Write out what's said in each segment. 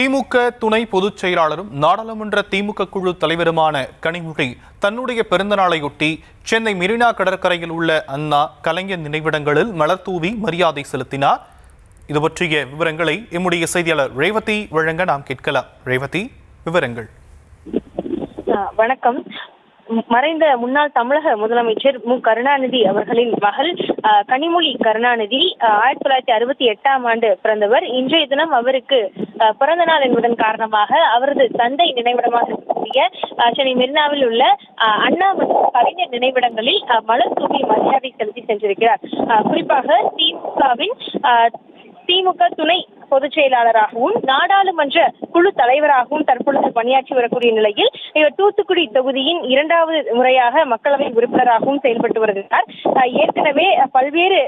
திமுக துணை பொதுச் செயலாளரும் நாடாளுமன்ற திமுக குழு தலைவருமான கனிமொழி தன்னுடைய பிறந்தநாளையொட்டி சென்னை மெரினா கடற்கரையில் உள்ள அண்ணா கலைஞர் நினைவிடங்களில் மலர் தூவி மரியாதை செலுத்தினார். இது பற்றிய விவரங்களை எம்முடைய செய்தியாளர் ரேவதி வழங்க நாம் கேட்கலாம். ரேவதி, விவரங்கள். வணக்கம். மறைந்த முன்னாள் தமிழக முதலமைச்சர் மு கருணாநிதி அவர்களின் மகள் கனிமொழி கருணாநிதி 1968ஆம் ஆண்டு பிறந்தவர். இன்றைய தினம் அவருக்கு பிறந்த நாள் என்பதன் காரணமாக அவரது தந்தை நினைவிடமாக இருக்கக்கூடிய சென்னை மெரினாவில் உள்ள அண்ணா மற்றும் கலைஞர் நினைவிடங்களில் மலர் தூவி மரியாதை செலுத்தி சென்றிருக்கிறார். குறிப்பாக திமுக துணை பொதுச் செயலாளராகவும் நாடாளுமன்ற குழு தலைவராகவும் தற்பொழுது பணியாற்றி வரக்கூடிய நிலையில் இவர் தூத்துக்குடி தொகுதியின் 2வது முறையாக மக்களவை உறுப்பினராகவும் செயல்பட்டு வருகிறார். ஏற்கனவே பல்வேறு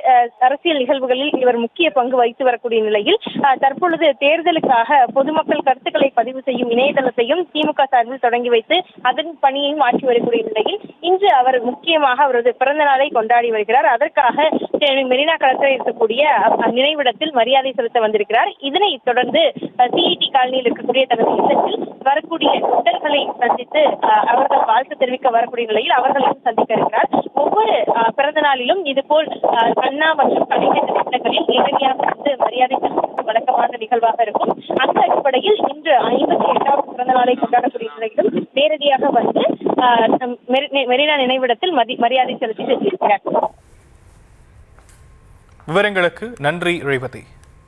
அரசியல் நிகழ்வுகளில் இவர் முக்கிய பங்கு வகித்து வரக்கூடிய நிலையில் தற்பொழுது தேர்தலுக்காக பொதுமக்கள் கருத்துக்களை பதிவு செய்யும் இணையதளத்தையும் திமுக சார்பில் தொடங்கி வைத்து அதன் பணியையும் ஆற்றி வரக்கூடிய நிலையில் இன்று அவர் முக்கியமாக அவரது பிறந்த நாளை கொண்டாடி வருகிறார். அதற்காக மெரினா கடற்கரை இருக்கக்கூடிய நினைவிடத்தில் மரியாதை செலுத்த வந்திருக்கிறார். இதனைத் தொடர்ந்து சிஇடி காலனியில் இருக்கக்கூடிய தனது இல்லத்தில் வரக்கூடிய தொண்டர்களை சந்தித்து அவர்கள் வாழ்த்து தெரிவிக்க வரக்கூடிய நிலையில் அவர்களையும் சந்திக்க இருக்கிறார். ஒவ்வொரு பிறந்த நாளிலும் இதுபோல் அண்ணா மற்றும் கலைஞர் நினைவிடங்களில் நேரடியாக வந்து மரியாதை செலுத்துவது வழக்கமான நிகழ்வாக இருக்கும். அந்த அடிப்படையில் இன்று 58வது பிறந்த நாளை கொண்டாடக்கூடிய நிலையிலும் நேரடியாக வந்து மெரினா நினைவிடத்தில் மரியாதை செலுத்தி சென்றிருக்கிறார். விவரங்களுக்கு நன்றி ரேவதி.